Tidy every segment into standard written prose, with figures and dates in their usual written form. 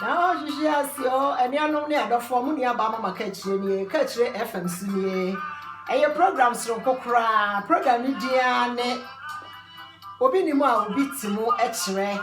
Now she has your and you know near the form near Bama Catchy FM Senior. And your programs from Kokra, program Diane Obinima will beat more X-ray.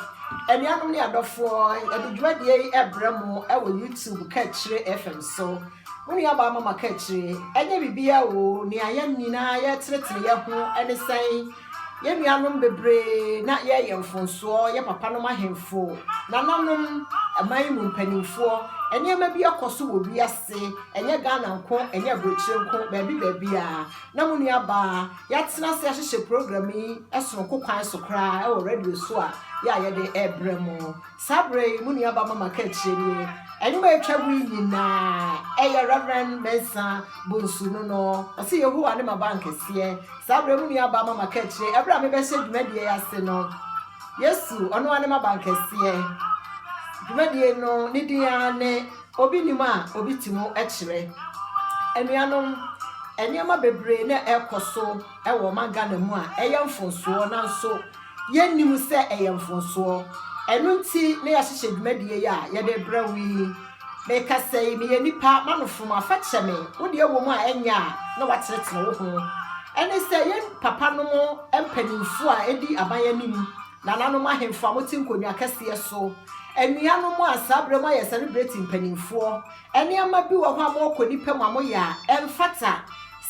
And you know near the four, and the dread ye Abramo, I will YouTube Catchy FM so. When you are Bama Catchy, and you be a wo near Yanina, yet Yahu, and the same. Yemi anum bebre na ye yemfonso ye papa no mahemfo na nanom amayim mpanimfo enye ma bi akoso wo bi ase enye Ghana nko enye brochire nko baabi a na munu aba ya tena se ahye program yi esono kokwan so kra e wo radio so a ya ye de ebremo sabre munu aba mama ka chiri enye ma etwabu nyina eye Reverend Mensa Bonsu no o se Yehowa ne ma bank sie sabre munu aba mama ka chiri ebra me be se dwumadie ya se no Yesu ono ane ma bank sie dwumadie no ni dia ne obi nima obi timo ekire enuanom enyama bebre na ekoso ewo Ghana mu a eyemfonso na nso yennim se eyemfonso enu nti na ya hyehye dwumadie ya ye de brawi me kasei me yenipa manofom afache me wo de ewo mu a enya na wateretene wo ho ene se yen papa no mo empanimfo a edi abanyanim na nanom ahemfo amotinkonwa kase so enuanom a sabrem a celebrating panimfo eniama bi wo ho amokoni pam amoya emfata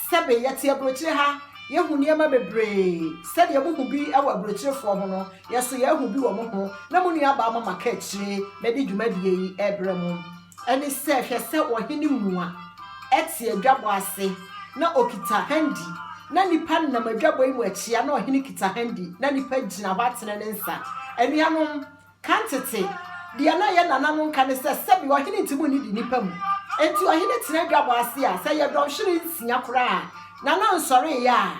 sebe yete abrochire ha yehu niama bebre sede yehu bi ewa abrochirefo ho no yeso yehu bi wo mo ho na mu nua ba mama ka chire medi dwumadie yi ebrem eni se hwese ohini muwa etie dwabo ase na okita handi na nipa na madwabo yi mu achia na ohini kita handi na nipa gina batene ne nsa enuanom kantete dia na ye nananom nka ne se sebi ohini ntimu ni di nipa mu enti ohini tena dwabo ase a se ye dɔhwere nsia kora na na nsɔre ya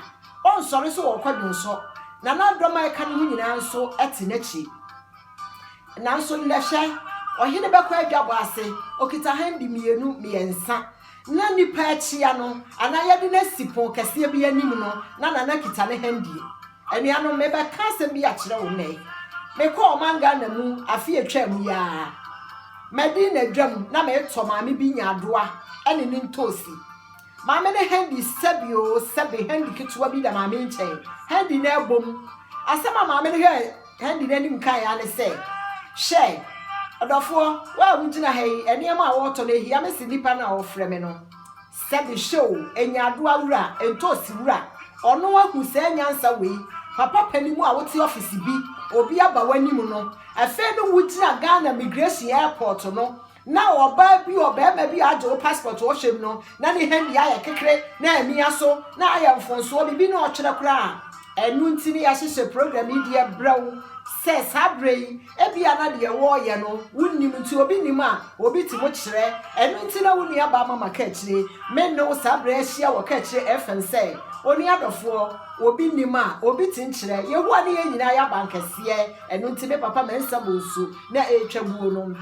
on sɔre so wɔ kwadun so na na dɔma eka ne nyina nso ete n'achi na nso lehye ohini bɛkɔ adwabo ase okita handi mienu miensa na nipa achia no ana ye de na sipon kase bi anim no na kita ne handi enuanom me bɛka asɛm bi akyerɛ wo nei me ko Ghana mu afi atwam ya medi na dwam na me to maame bi nyadoa ene ne ntosi maame ne handi sabio sabe handi kitwa bi da maame nkyɛn handi na ebom asema maame ne he handi na nim kan ya ne se hye odofo wa wugina hei eniema a woto na ehia me nipa na ofre me no sabe show enyadoa wura entosi wura ono ahu se nyansa wei papa panimu a wote office bi obi aba wanim no afa no wugina Ghana Migration Airport no na oba bi obema bi ajo passport wo hwem no na ne handi aye kekere na amia so na aye mfonso bi na otwere kora enu ntini ya hyehye program idie brawo se sabre ebia na de wo ye no wunnim nti obi nim a obi timo kyere enu ntina wuni aba mama ka kyere me no sabre ahia wo ka kyere FM say oni adofo obi nima obi tinkyere yehu ane ye nyina ya bankase enu nti me papa Mensa Bonsu na etwabuo no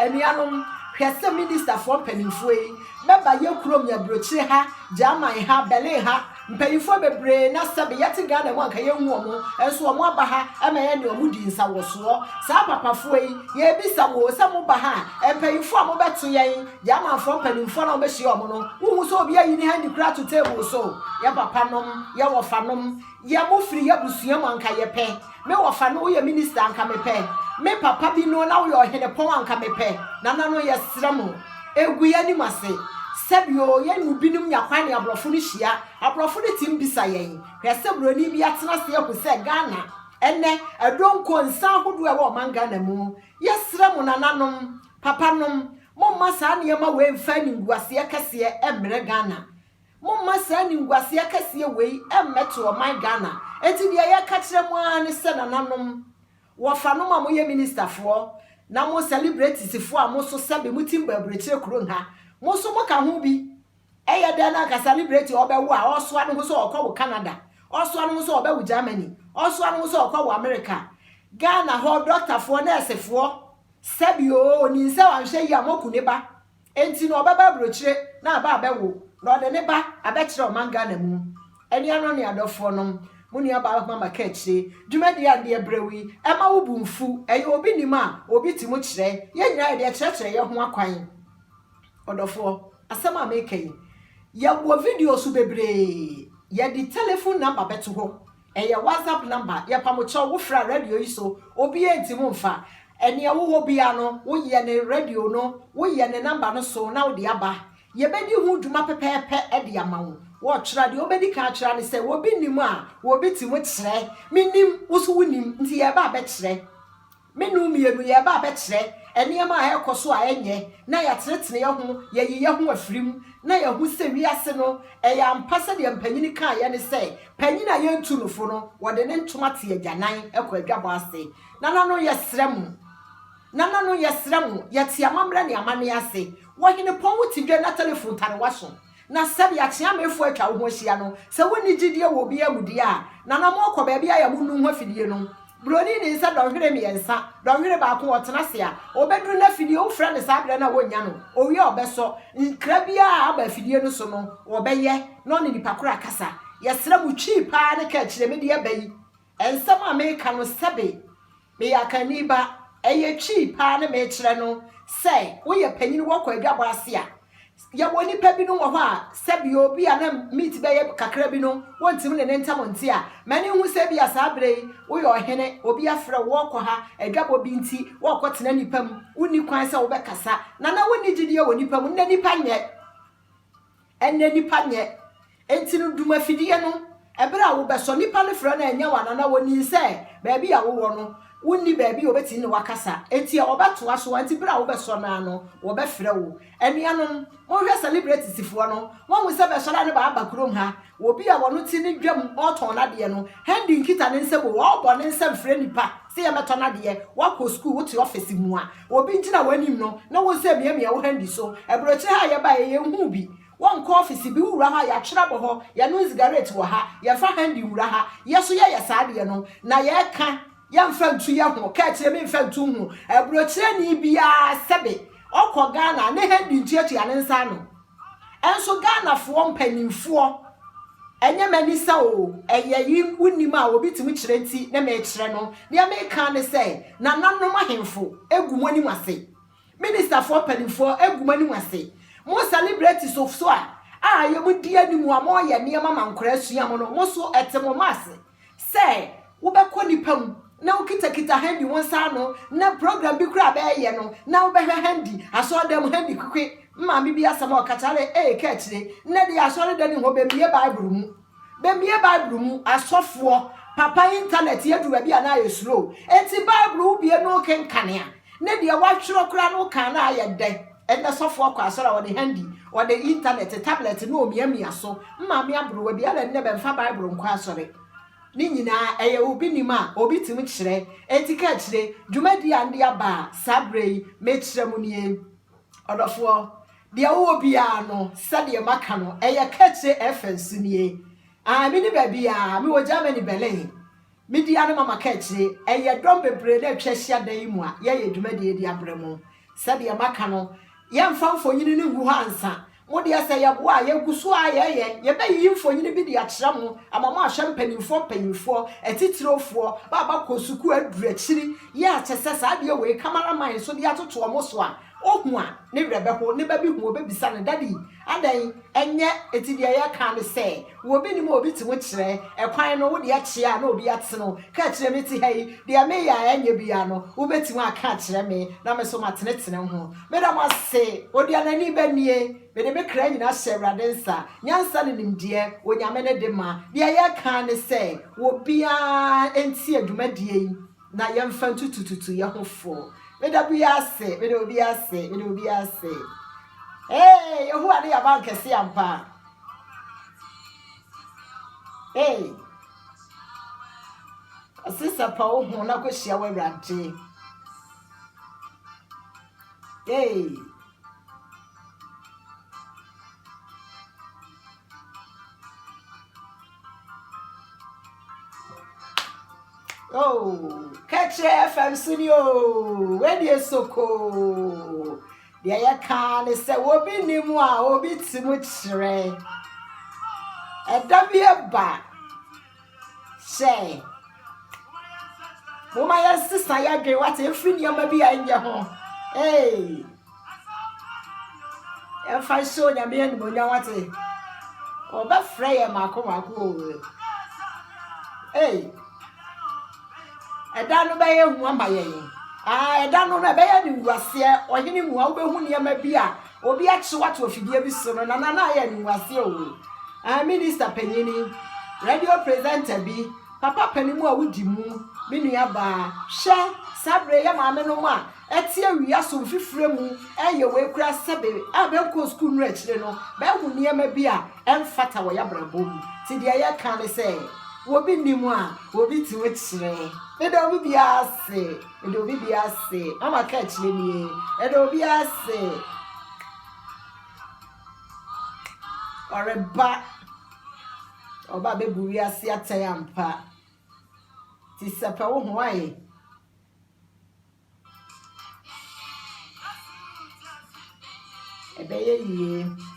enuanom hwese minister for panimfo yi beba ye kurom nya brochire ha German ha Berlin ha mpanyimfo bebre na sabe yete Ghana mu anka ye hu omo enso omo aba ha ema ye ne omo di nsa woso sa papafo yi ye bisa wo se mo ba ha mpanyimfo a mo beto yen German for panimfo na omo hye omo no hu so obi ayi ni handi kra to table so ya papa nom ya wofa nom ya mo firi ya busua mu anka ye pe me wofa no ye minister anka me pe me papa bi no na wo ye ohene pon anka me pe na no ye sramo egu ya ni mase sebio ye nubinum yakwan ya abrofo ni hia abrofo ni tim bisa yen hwese broni bi atena se ku se Ghana enne edonko nsa hodo e wo man Ghana mu yesramo nananom papanom mo masa ne ma we mfa ni nguase kase emre Ghana mo masa ni nguase kase we emmeto man Ghana enti de ye ka kire mo an se nananom wo fa no ma mo ye minister fo na mo celebrities fo a mo so sabe mutim babrechire kuro ha mo so mo ka ho bi eye de na ka celebrity obewo a oso anu so okwo Canada oso anu so obewo Germany oso anu so okwo America Ghana ho doctor fo nurse fo sabio ni nse wan hwe ya moku ne ba enti no obeba brochire na aba abewo na ode ne ba abekire o man Ghana mu eni ano ne adofo no muni aba mama kechire dwumadi ande ebrewi ema wo bumfu eye obi nima obi timu kire ye nyina de kire ye ho akwan odofo asema make ye wo video su bebre ye di telephone number beto ho eye WhatsApp number ye pamocho wo fra radio iso obi entimu mfa ene wo bia no wo ye ne radio no wo ye ne number no so na wo de aba ye bedi hu dwuma pepepe e de amawo wo kira de obedi ka kira ne se wo bi nimu a wo bi ti mo kire minim wo so wonim nti ye ba be kire menu mienu ye ba be kire ene ma ha ekoso a enye na ya tenetene ye ho ye ye ho afirim na ye hu se wiase no e ya mpase de mpanyini kan ye ne se panyina ye ntu nufo no wo de ne ntoma te agyanan ekọ adwabo ase nana no ye srem nana no ye srem ye te amamre ne amane ase wo hene pon wo ti dwa na telephone tare waso na sabi atia mefu atwa wo ho hia no se woni gidie wo bi amudi a nana mo kọ ba bia ya munu ho afidie no broni ni nsa dɔhwere miensa dɔhwere ba ko wɔtena se a obedru na fidie wo fra ne sabre na wonya no owie obeso nkra bia aba fidie no so no obeye no ne nipa kora kasa yesra mu twi pa ne ka kire me de abayi ensam a me ka no sebe me yakani ba eye twi pa ne me kire no se wo ye panyin wo kwa adwabo ase a ya woni pa bi no wo ho a sebi obi a na meet be ye kakra bi no wontim ne ntam nti a mani hu sebi a sabre wo ye ohene obi afra wo kọ ha adwabo bi nti wo kọ tena nipam woni kwan se wo be kasa na woni gidie wo nipam na nipa nye enne nipa nye enti no duma fidie no ebra wo be so nipa ne fra na enya wana na woni se ba bi a wo no wonni baabi obeti ne wakasa enti obeto aso anti bra wo beso na no wo be frɛ wo anuanom mo hwɛ celebrities fo no won se be sora ne ba abakurom ha wo bi a wono ti ne dwam oton na de no handi nkita ne nsem wo bo ne nsem frɛ nipa se ye meto na de wo ko school wo ti office mu a obi ntina wanim no na wo se miamia wo handi so ebroche ha ye ba ye hu bi won ko office bi wura ha ya kyera bo ho ya no cigarette wo ha ya fa handi wura ha ye so ye saade no na ye ka ya mfantu ya ho ka kire me mfantu hu ebrochire ni bia sebe okọ Ghana ne handi ntiatu ya ne nsa no enso Ghana fo mpanimfo enye manisa o eye yi wunima a obi timi kire nti na me kire no ne me ka ne se na nanom ahemfo egumoni wase minister for mpanimfo egumoni wase mo celebrities of so a ye mu dia ni mu a mo ye ne mama nkora asua mo no mo so etemo mase se wo be ko nipam na ukita handi wonsa no na program bi kura ba ye no na wo be handi aso dem handi kwekwe mma bi asama okatare ka kire na de aso de ni ho be mie bible mu asofo papa internet ye duwa bi ana ye slow enti bible bi no kenkanea na de watwero kura no kan na aye den enda sofo kwa asora wo de handi wo de internet tablet no mia so mma mi abro wa bi ala ne be mfa bible nkwa asore ni nyina eye obi nima obi tim kire etika kire dwumadi ande aba sabre me kire mu nie odofo de wo bia no sade maka no eye ka kire FNC nie mi ni ba bia mi wo Germany Berlin mi di ane mama ka kire eye dom bebre na twahia dan yi mu a ye dwumadi edi abremu sade maka no ye mfamfo nyini ni hu hansa modi asa ya bo a ye gusu a ye be yi mfonyini bi di akira mo amama ahwe mpanimfo etitirofo baba kosuku aduru akiri ye achese sa de we cameraman so de atoto omo so a ohu a ne werebe ho ne ba bi hu obebisa ne dadi adan enye etidi ye ka ne se wo bi ni mo obi ti mo kire ekwan no wo de achia na obi ate no ka kire me ti hai de me ya enye bia no wo beti mo aka kire me na me so matenetene ho me da mo se odi anani ba nie me de me kra nyina hyewrade nsa nyansa ne nimde onyame ne de ma de ye ka ne se wo bia enti adwumadie yi na ye mfa tutututu ye ho fo me da bia se me de obi ase who are they about kesi ampa asisa pa wo ho na kwahia wa wrante catch FM studio where the soko the ya kan say obi nimu a obi timu kire edabia ba Say, Woman, yes, sister, I agree. What if you maybe I in your home? Hey, if I saw your man, when you want it, or that Freya Marco. Hey, I don't know by a woman. I don't know about you was here or any more who near may be or be actually what of you be so and I was here. I Minister Penini, radio presenter be Papa Penimo would you move, Miniaba, share, Sabre, Mamma no ma, at here we are so free, and your way crass Sabe, I will school rich, you know, but who near may be and fat away a boom. See the air can't say. Will be Nimoa, will be to which say. It'll be a say, it'll be a say. I'm a catch me, it'll be a say. Or a bat or Baby Buria see a tayampa. Tis a power way. A bay ye.